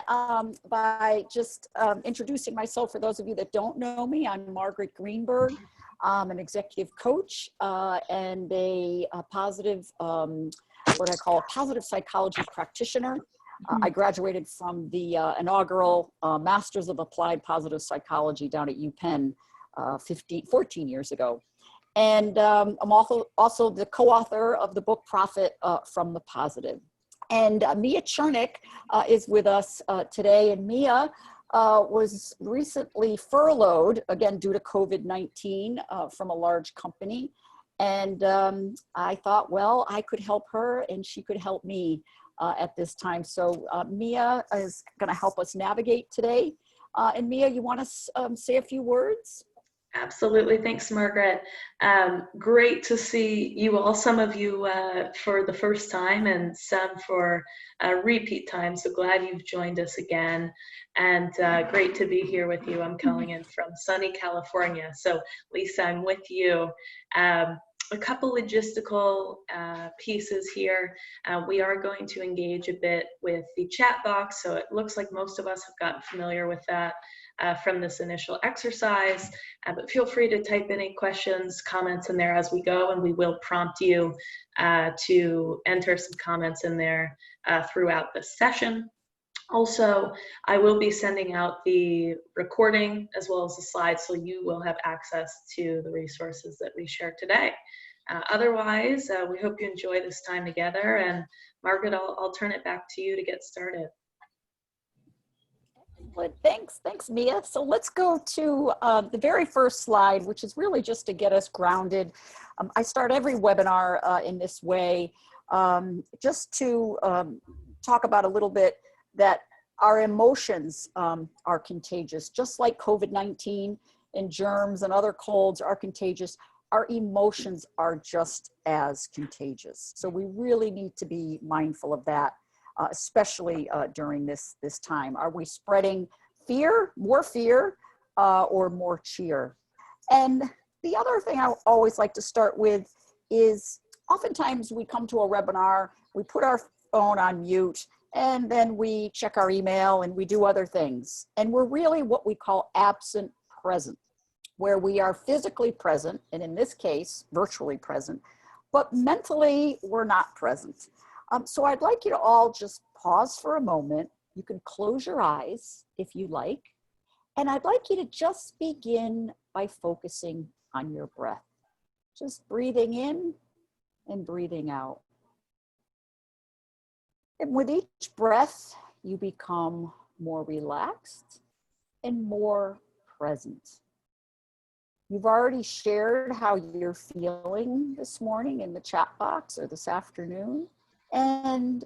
by just introducing myself. For those of you that don't know me, I'm Margaret Greenberg. I'm an executive coach and a positive, what I call a positive psychology practitioner. I graduated from the inaugural Masters of Applied Positive Psychology down at UPenn 14 years ago. And I'm also the co-author of the book Profit from the Positive. And Mia Chernick is with us today. And Mia was recently furloughed, again, due to COVID-19 from a large company. And I thought, well, I could help her and she could help me at this time. So Mia is going to help us navigate today. And Mia, you want to say a few words? Absolutely. Thanks, Margaret. Great to see you all, some of you for the first time and some for repeat time. So glad you've joined us again. And great to be here with you. I'm calling in from sunny California. So Lisa, I'm with you. A couple logistical pieces here. We are going to engage a bit with the chat box. So it looks like most of us have gotten familiar with that from this initial exercise, but feel free to type any questions, comments in there as we go, and we will prompt you to enter some comments in there throughout the session. Also, I will be sending out the recording as well as the slides, so you will have access to the resources that we share today. Otherwise, we hope you enjoy this time together, and Margaret, I'll turn it back to you to get started. Thanks, Mia. So let's go to the very first slide, which is really just to get us grounded. I start every webinar in this way, just to talk about a little bit that our emotions are contagious, just like COVID-19 and germs and other colds are contagious. Our emotions are just as contagious. So we really need to be mindful of that. Especially during this time. Are we spreading fear, or more cheer? And the other thing I always like to start with is oftentimes we come to a webinar, we put our phone on mute, and then we check our email and we do other things. And we're really what we call absent present, where we are physically present, and in this case, virtually present, but mentally we're not present. So I'd like you to all just pause for a moment. You can close your eyes if you like. And I'd like you to just begin by focusing on your breath. Just breathing in and breathing out. And with each breath, you become more relaxed and more present. You've already shared how you're feeling this morning in the chat box or this afternoon. And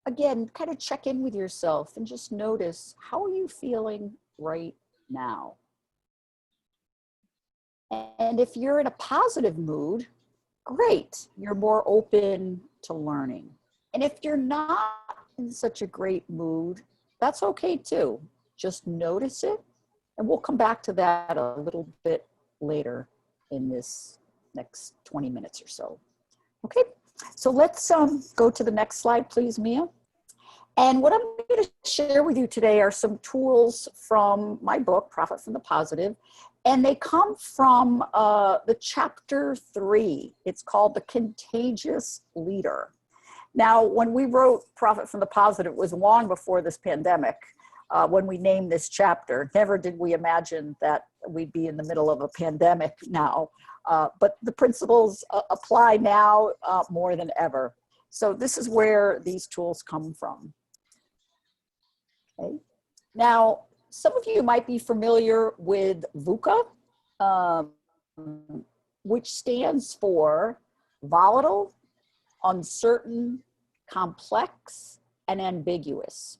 again, kind of check in with yourself and just notice, how are you feeling right now? And if you're in a positive mood, great, you're more open to learning. And if you're not in such a great mood, that's okay too. Just notice it, and we'll come back to that a little bit later in this next 20 minutes or so. Okay. So let's go to the next slide, please, Mia. And what I'm going to share with you today are some tools from my book, Profit from the Positive, and they come from the chapter 3. It's called The Contagious Leader. Now, when we wrote Profit from the Positive, it was long before this pandemic. When we named this chapter, never did we imagine that we'd be in the middle of a pandemic now. But the principles apply now more than ever. So this is where these tools come from. Okay. Now, some of you might be familiar with VUCA, which stands for volatile, uncertain, complex, and ambiguous.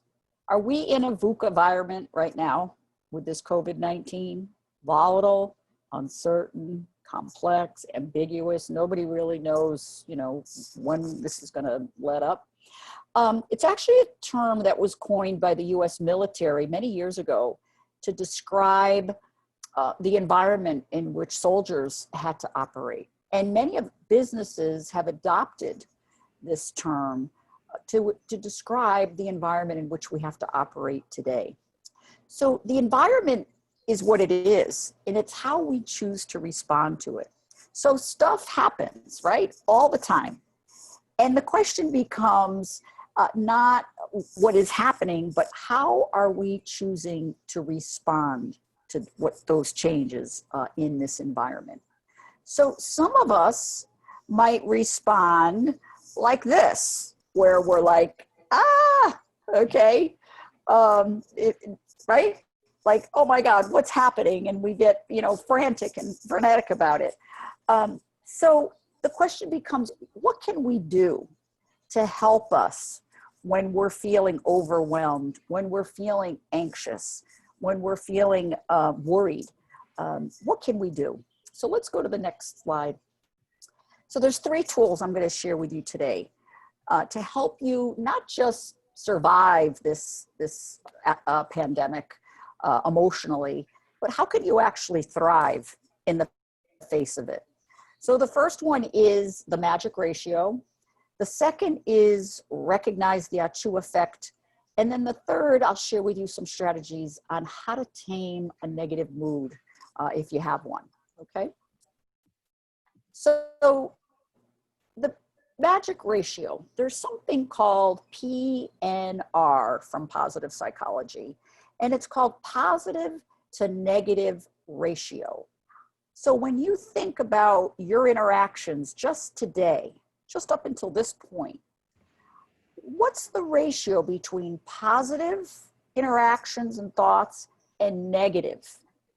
Are we in a VUCA environment right now with this COVID-19? Volatile, uncertain, complex, ambiguous. Nobody really knows, when this is going to let up. It's actually a term that was coined by the US military many years ago to describe the environment in which soldiers had to operate. And many of businesses have adopted this term to describe the environment in which we have to operate today. So the environment is what it is, and it's how we choose to respond to it. So stuff happens, right? All the time. And the question becomes not what is happening, but how are we choosing to respond to what those changes in this environment? So some of us might respond like this, where we're like, okay, right? Like, oh my God, what's happening? And we get, frantic and frenetic about it. So the question becomes, what can we do to help us when we're feeling overwhelmed, when we're feeling anxious, when we're feeling worried? What can we do? So let's go to the next slide. So there's 3 tools I'm going to share with you today to help you not just survive this pandemic emotionally, but how can you actually thrive in the face of it? So the first one is the magic ratio. The second is recognize the Achoo effect. And then the third, I'll share with you some strategies on how to tame a negative mood if you have one, okay? So the magic ratio, there's something called PNR from positive psychology, and it's called positive to negative ratio. So when you think about your interactions just today, just up until this point, what's the ratio between positive interactions and thoughts and negative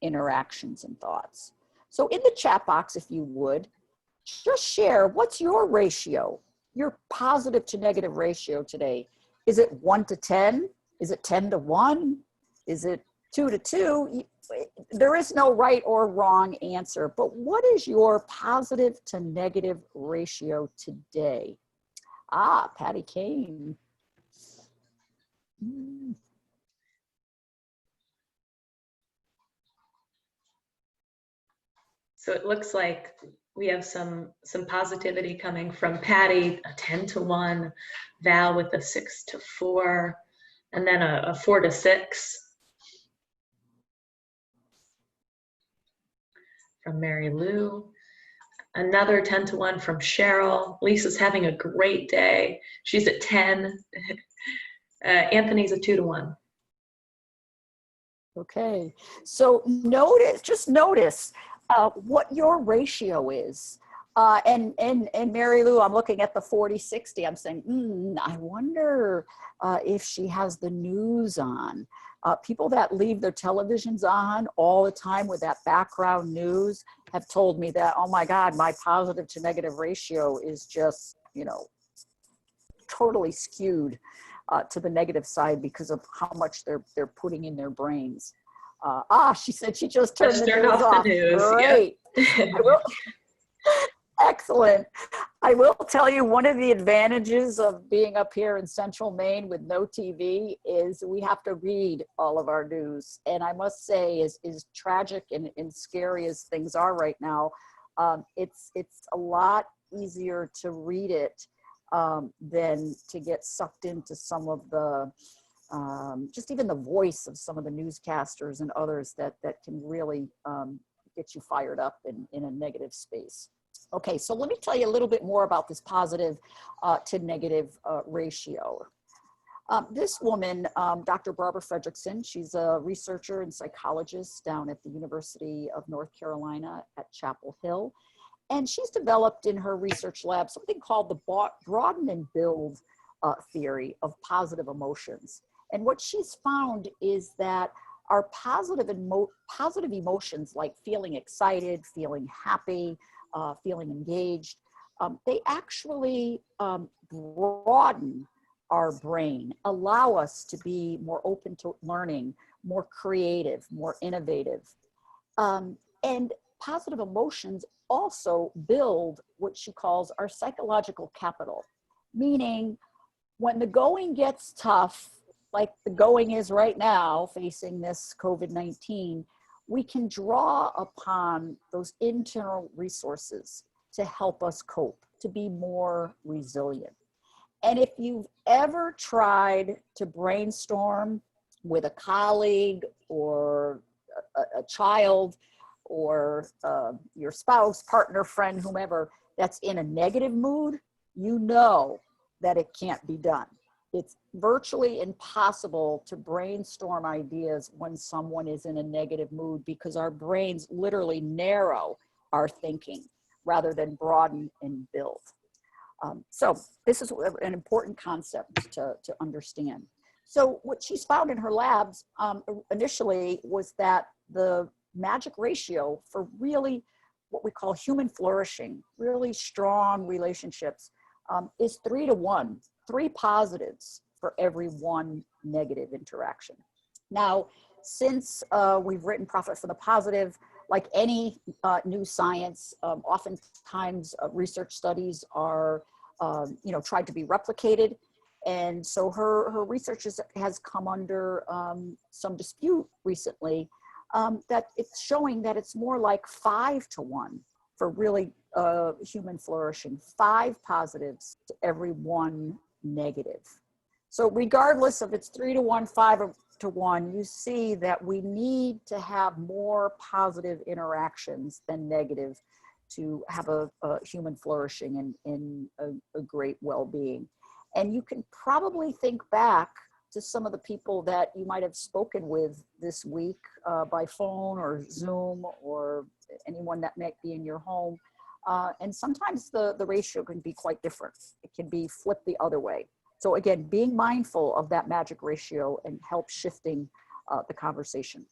interactions and thoughts? So in the chat box, if you would, just share, what's your ratio, your positive to negative ratio today? Is it 1 to 10? Is it 10 to 1? Is it 2 to 2? There is no right or wrong answer, but what is your positive to negative ratio today? Patty Kane. So it looks like we have some positivity coming from Patty, a 10 to 1, Val with a 6 to 4, and then a 4 to 6 from Mary Lou. Another 10 to 1 from Cheryl. Lisa's having a great day. She's at 10. Anthony's a 2 to 1. Okay, so just notice what your ratio is. And Mary Lou, I'm looking at the 40-60. I'm saying, I wonder if she has the news on. People that leave their televisions on all the time with that background news have told me that, oh my God, my positive to negative ratio is just, totally skewed to the negative side because of how much they're putting in their brains. She said she just turned the news off. Great. Yep. Excellent. I will tell you, one of the advantages of being up here in central Maine with no TV is we have to read all of our news. And I must say, as tragic and scary as things are right now, it's a lot easier to read it than to get sucked into some of the, just even the voice of some of the newscasters and others that can really get you fired up in a negative space. Okay, so let me tell you a little bit more about this positive to negative ratio. This woman, Dr. Barbara Fredrickson, she's a researcher and psychologist down at the University of North Carolina at Chapel Hill. And she's developed in her research lab something called the broaden and build theory of positive emotions. And what she's found is that our positive emotions, like feeling excited, feeling happy, feeling engaged, they actually broaden our brain, allow us to be more open to learning, more creative, more innovative. And positive emotions also build what she calls our psychological capital, meaning when the going gets tough, like the going is right now facing this COVID-19, we can draw upon those internal resources to help us cope, to be more resilient. And if you've ever tried to brainstorm with a colleague or a child or your spouse, partner, friend, whomever, that's in a negative mood, you know that it can't be done. It's virtually impossible to brainstorm ideas when someone is in a negative mood because our brains literally narrow our thinking rather than broaden and build. So this is an important concept to understand. So what she's found in her labs initially was that the magic ratio for really what we call human flourishing, really strong relationships, is 3 to 1, 3 positives for every 1 negative interaction. Now, since we've written Profit from the Positive, like any new science, oftentimes research studies are tried to be replicated. And so her research has come under some dispute recently that it's showing that it's more like 5 to 1 for really human flourishing, 5 positives to every 1 negative. So regardless of it's 3 to 1, 5 to 1, you see that we need to have more positive interactions than negative to have a human flourishing and a great well-being. And you can probably think back to some of the people that you might have spoken with this week by phone or Zoom or anyone that might be in your home. And sometimes the ratio can be quite different. It can be flipped the other way. So again, being mindful of that magic ratio and help shifting the conversation.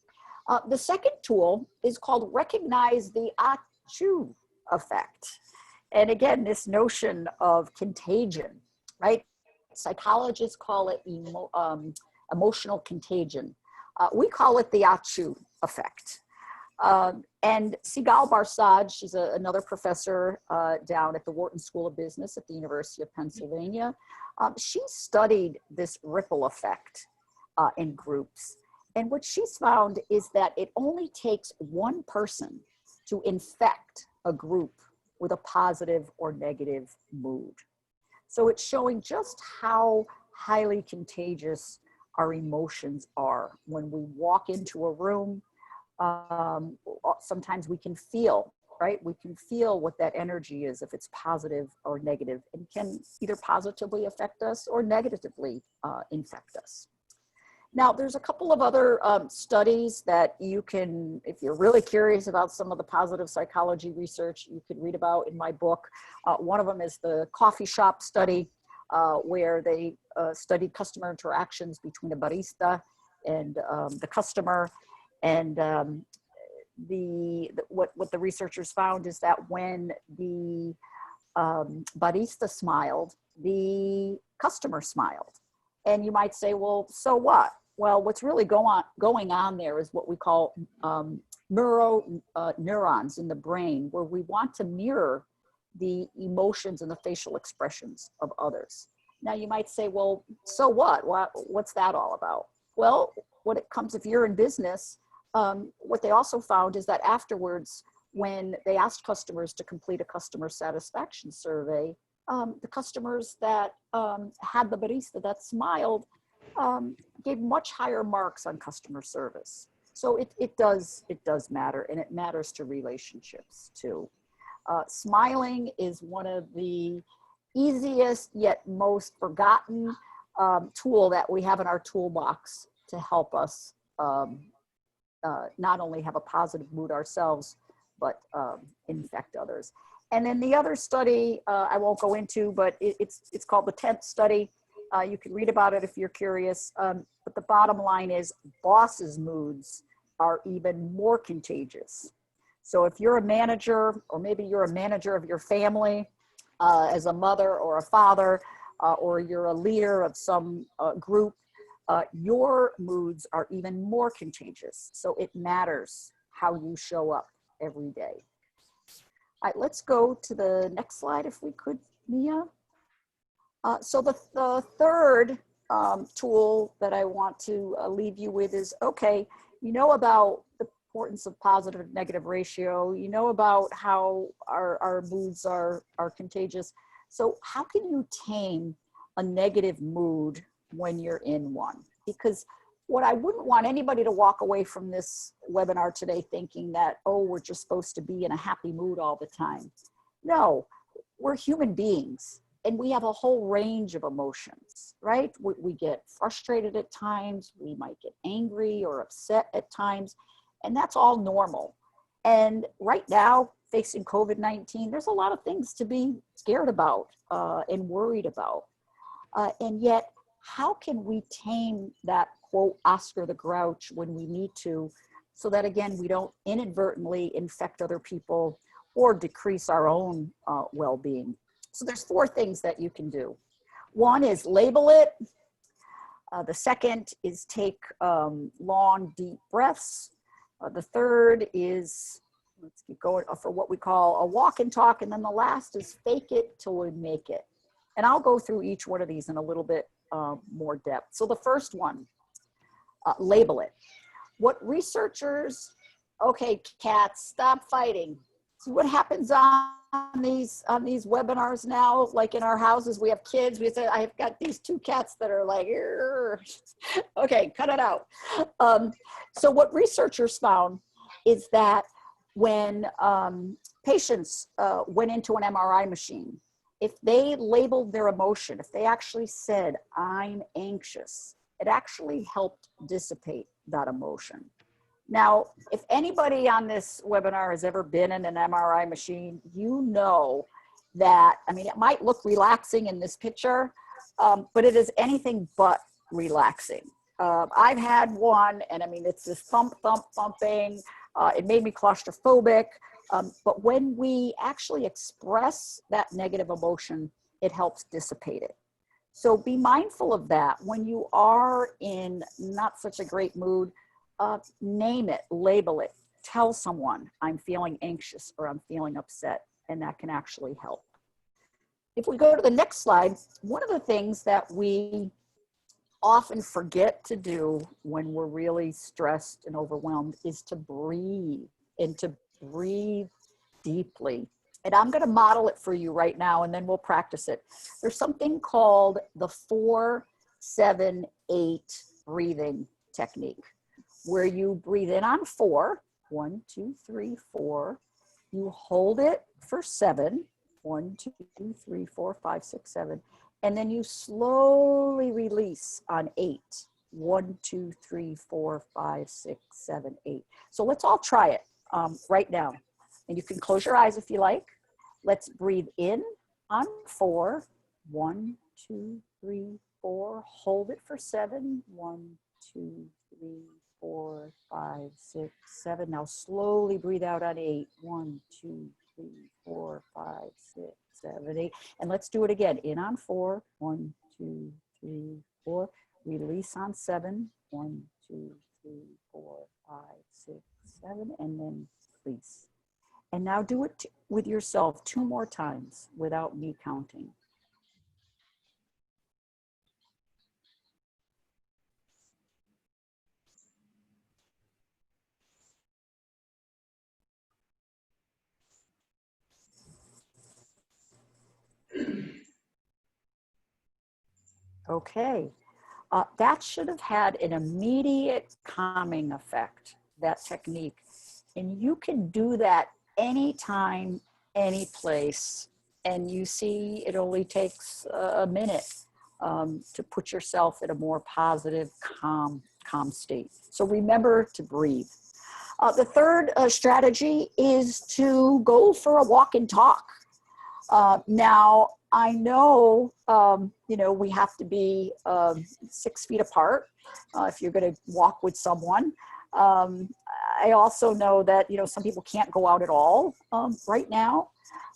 The second tool is called Recognize the Achoo effect. And again, this notion of contagion, right? Psychologists call it emotional contagion. We call it the Achoo effect. And Sigal Barsad, she's another professor down at the Wharton School of Business at the University of Pennsylvania. She studied this ripple effect in groups. And what she's found is that it only takes one person to infect a group with a positive or negative mood. So it's showing just how highly contagious our emotions are. When we walk into a room, sometimes we can feel, right? We can feel what that energy is, if it's positive or negative, and can either positively affect us or negatively infect us. Now, there's a couple of other studies that you can, if you're really curious about some of the positive psychology research, you could read about in my book. One of them is the coffee shop study, where they studied customer interactions between a barista and the customer. And what the researchers found is that when the barista smiled, the customer smiled. And you might say, well, so what? Well, what's really going on there is what we call neurons in the brain, where we want to mirror the emotions and the facial expressions of others. Now you might say, well, so what? What's that all about? Well, when it comes, if you're in business, what they also found is that afterwards, when they asked customers to complete a customer satisfaction survey, the customers that had the barista that smiled gave much higher marks on customer service. So it does matter, and it matters to relationships too. Smiling is one of the easiest yet most forgotten tool that we have in our toolbox to help us not only have a positive mood ourselves, but infect others. And then the other study I won't go into, but it's called the 10th study. You can read about it if you're curious. But the bottom line is bosses' moods are even more contagious. So if you're a manager, or maybe you're a manager of your family as a mother or a father, or you're a leader of some group, your moods are even more contagious. So it matters how you show up every day. All right, let's go to the next slide if we could, Mia. So the third tool that I want to leave you with is, okay, you know about the importance of positive and negative ratio, you know about how our moods are contagious. So how can you tame a negative mood when you're in one. Because what I wouldn't want anybody to walk away from this webinar today thinking that, oh, we're just supposed to be in a happy mood all the time. No, we're human beings and we have a whole range of emotions, right? We get frustrated at times, we might get angry or upset at times, and that's all normal. And right now, facing COVID-19, there's a lot of things to be scared about and worried about. And yet, how can we tame that, quote, Oscar the Grouch when we need to, so that again, we don't inadvertently infect other people or decrease our own well-being? So there's 4 things that you can do. One is label it. The second is take long, deep breaths. The third is, let's keep going, for what we call a walk and talk. And then the last is fake it till we make it. And I'll go through each one of these in a little bit more depth. So the first one, label it. What researchers, okay, cats, stop fighting. See what happens on these webinars now, like in our houses, we have kids, we say, I've got these 2 cats that are like, okay, cut it out. So what researchers found is that when patients went into an MRI machine, if they labeled their emotion, if they actually said, I'm anxious, it actually helped dissipate that emotion. Now, if anybody on this webinar has ever been in an MRI machine, you know that, I mean, it might look relaxing in this picture, but it is anything but relaxing. I've had one, and I mean, it's this thumping. It made me claustrophobic. But when we actually express that negative emotion, it helps dissipate it. So be mindful of that. When you are in not such a great mood, name it, label it, tell someone I'm feeling anxious or I'm feeling upset, and that can actually help. If we go to the next slide, one of the things that we often forget to do when we're really stressed and overwhelmed is to breathe, and to breathe deeply. And I'm going to model it for you right now, and then we'll practice it. There's something called the 4-7-8 breathing technique, where you breathe in on 4, 1, 2, 3, 4. You hold it for 7, 1, 2, 3, 4, 5, 6, 7. And then you slowly release on 8, 1, 2, 3, 4, 5, 6, 7, 8. So let's all try it right now. And you can close your eyes if you like. Let's breathe in on 4, 1, 2, 3, 4. Hold it for 7, 1, 2, 3, 4, 5, 6, 7. Now slowly breathe out on 8. 1, 2, 3, 4, 5, 6, 7, 8. And let's do it again. In on 4. 1, 2, 3, 4. Release on 7. 1, 2, 3, 4, 5, 6, 7. And then release. And now do it with yourself 2 more times without me counting. Okay, that should have had an immediate calming effect, that technique. And you can do that anytime, any place. And you see, it only takes a minute to put yourself in a more positive, calm state. So remember to breathe. The third strategy is to go for a walk and talk. Now, I know, we have to be 6 feet apart if you're going to walk with someone. I also know that, some people can't go out at all right now.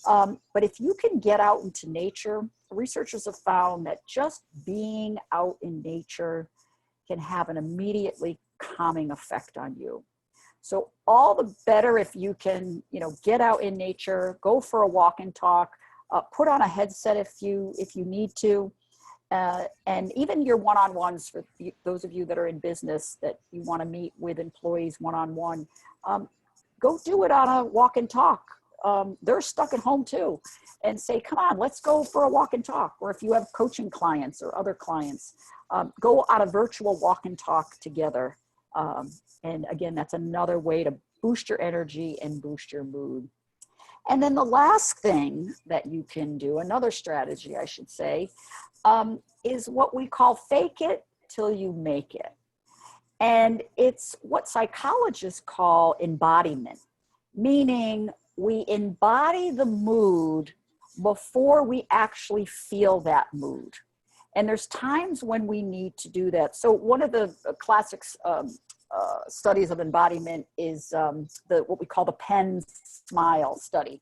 But if you can get out into nature, researchers have found that just being out in nature can have an immediately calming effect on you. So all the better if you can, get out in nature, go for a walk and talk, put on a headset if you need to. And even your one-on-ones, for those of you that are in business that you want to meet with employees one-on-one, go do it on a walk and talk. they're stuck at home too, and say, come on, let's go for a walk and talk. Or if you have coaching clients or other clients, go on a virtual walk and talk together. And again, that's another way to boost your energy and boost your mood. And then the last thing that you can do, another strategy, I should say, is what we call fake it till you make it. And it's what psychologists call embodiment, meaning we embody the mood before we actually feel that mood. And there's times when we need to do that. So one of the classic studies of embodiment is what we call the pen smile study,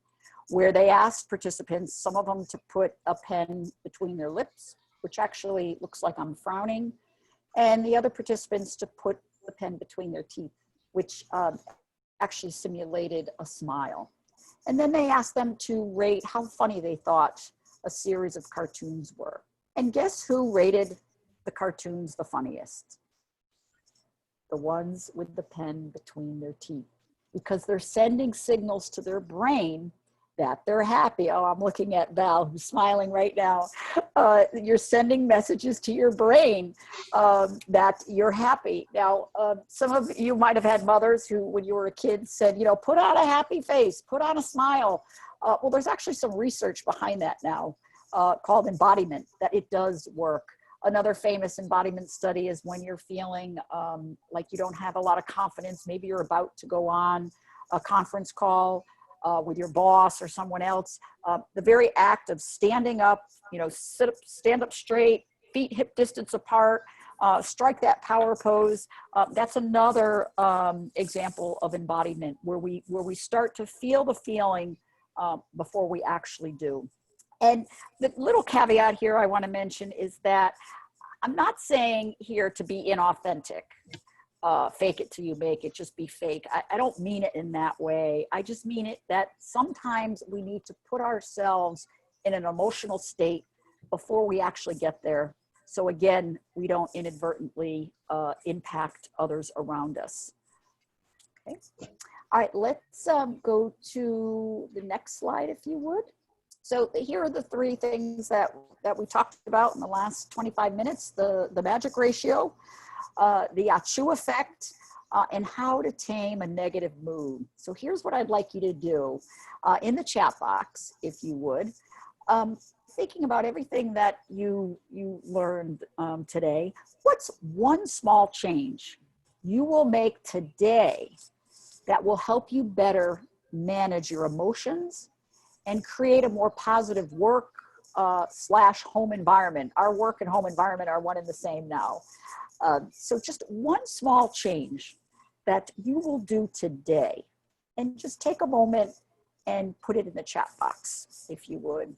where they asked participants, some of them to put a pen between their lips, which actually looks like I'm frowning, and the other participants to put the pen between their teeth, which actually simulated a smile. And then they asked them to rate how funny they thought a series of cartoons were. And guess who rated the cartoons the funniest? The ones with the pen between their teeth, because they're sending signals to their brain that they're happy. Oh, I'm looking at Val, who's smiling right now. You're sending messages to your brain that you're happy. Now, some of you might have had mothers who, when you were a kid, said, put on a happy face, put on a smile. Well, there's actually some research behind that now called embodiment, that it does work. Another famous embodiment study is when you're feeling like you don't have a lot of confidence. Maybe you're about to go on a conference call with your boss or someone else. The very act of standing up, stand up straight, feet hip distance apart, strike that power pose. That's another example of embodiment, where we start to feel the feeling before we actually do. And the little caveat here I want to mention is that I'm not saying here to be inauthentic. Fake it till you make it, just be fake. I don't mean it in that way. I just mean it that sometimes we need to put ourselves in an emotional state before we actually get there. So again, we don't inadvertently impact others around us. Okay. All right, let's go to the next slide, if you would. So here are the three things that we talked about in the last 25 minutes, the magic ratio, the Achoo effect, and how to tame a negative mood. So here's what I'd like you to do in the chat box, if you would. Thinking about everything that you learned today, what's one small change you will make today that will help you better manage your emotions and create a more positive work / home environment? Our work and home environment are one and the same now. So just one small change that you will do today, and just take a moment and put it in the chat box, if you would.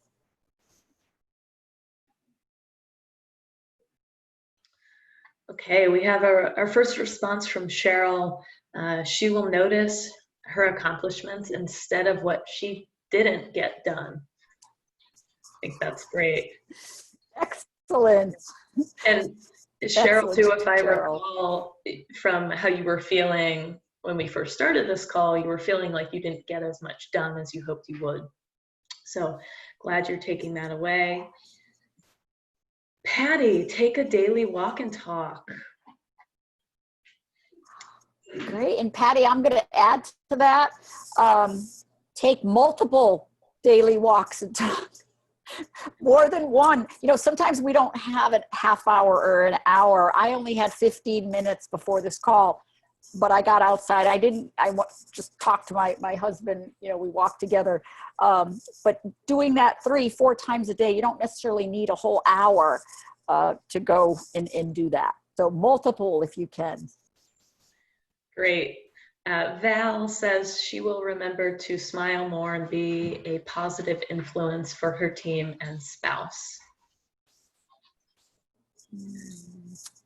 Okay, we have our first response from Cheryl. She will notice her accomplishments instead of what she didn't get done. I think that's great. Excellent. And Cheryl, too, if I recall from how you were feeling when we first started this call, you were feeling like you didn't get as much done as you hoped you would. So glad you're taking that away. Patty, take a daily walk and talk. Great. And Patty, I'm going to add to that. Take multiple daily walks and talk. More than one. Sometimes we don't have a half hour or an hour. I only had 15 minutes before this call, but I got outside. I just talked to my husband, we walked together. But doing that 3-4 times a day, you don't necessarily need a whole hour to go and do that. So multiple if you can. Great. Val says she will remember to smile more and be a positive influence for her team and spouse.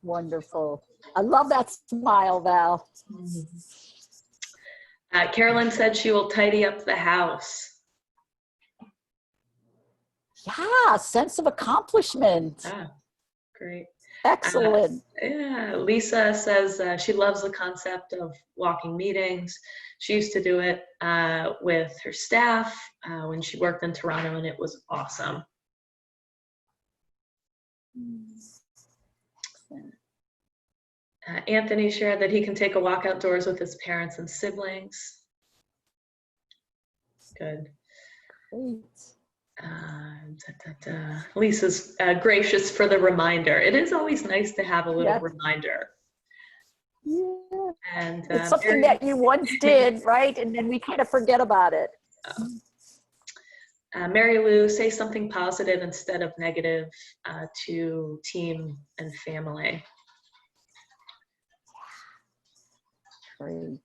Wonderful. I love that smile, Val. Carolyn said she will tidy up the house. Yeah, sense of accomplishment. Ah, great. Excellent. Yeah, Lisa says she loves the concept of walking meetings. She used to do it with her staff when she worked in Toronto, and it was awesome. Excellent. Anthony shared that he can take a walk outdoors with his parents and siblings. Good. Great. Lisa's gracious for the reminder. It is always nice to have a little Yes. reminder. Yeah. And It's something that you once did, right? And then we kind of forget about it. Mary Lou, say something positive instead of negative to team and family. Great.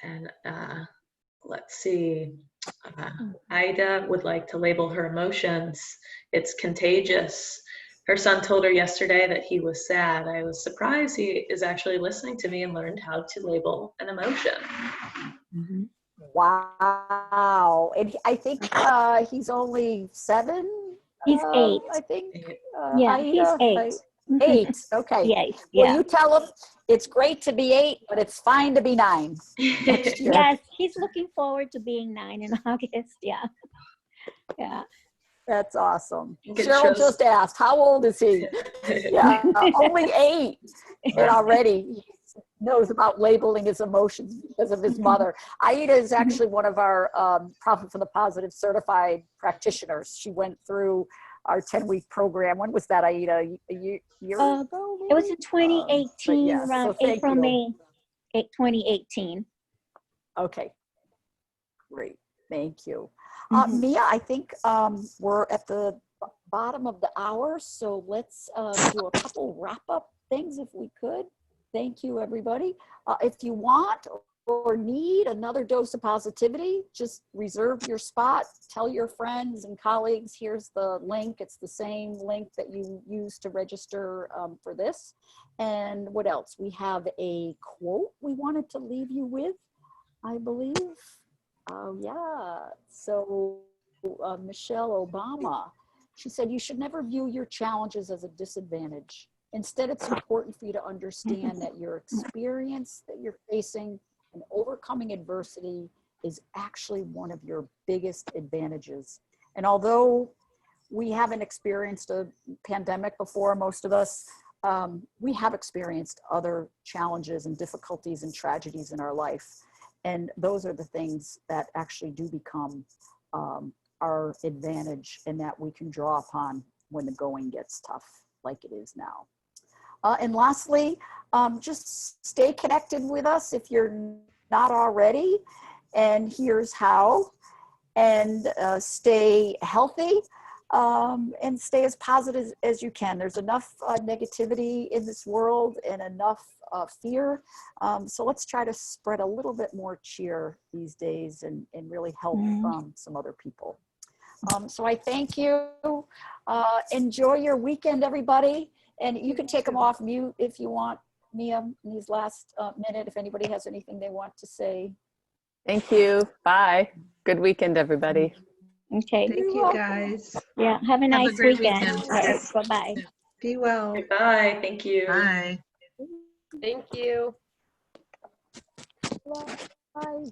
And let's see. Ida would like to label her emotions. It's contagious. Her son told her yesterday that he was sad. I was surprised he is actually listening to me and learned how to label an emotion. Mm-hmm. Wow. And I think he's only 7. He's 8. I think. Yeah, Aida, he's 8. 8. Okay. Yeah. Well, you tell him it's great to be 8, but it's fine to be 9. Yes, he's looking forward to being 9 in August. Yeah. Yeah. That's awesome. It Cheryl shows- just asked, how old is he? Yeah, only 8. And already he knows about labeling his emotions because of his mother. Aida is actually one of our Profit from the Positive certified practitioners. She went through our 10-week program. When was that, Aida? A year ago? It was in 2018, yeah, around so April, May 2018. Okay, great. Thank you. Mhm. Mia, I think we're at the bottom of the hour, so let's do a couple wrap-up things if we could. Thank you, everybody. If you want or need another dose of positivity, just reserve your spot. Tell your friends and colleagues, here's the link. It's the same link that you use to register for this. And what else? We have a quote we wanted to leave you with, I believe. Yeah, so Michelle Obama, she said, you should never view your challenges as a disadvantage. Instead, it's important for you to understand that your experience that you're facing and overcoming adversity is actually one of your biggest advantages. And although we haven't experienced a pandemic before, most of us, we have experienced other challenges and difficulties and tragedies in our life. And those are the things that actually do become our advantage and that we can draw upon when the going gets tough, like it is now. And lastly, just stay connected with us if you're not already. And here's how. And stay healthy and stay as positive as you can. There's enough negativity in this world and enough fear. So let's try to spread a little bit more cheer these days and really help some other people. So I thank you. Enjoy your weekend, everybody. And you can take them off mute if you want, Mia, in these last minute, if anybody has anything they want to say. Thank you. Bye. Good weekend, everybody. Okay. Thank you, guys. Yeah. Have a nice great weekend. weekend. Bye-bye. Be well. Bye. Thank you. Bye. Thank you. Bye.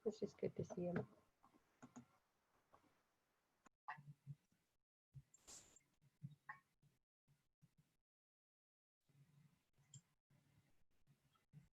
It's just good to see him.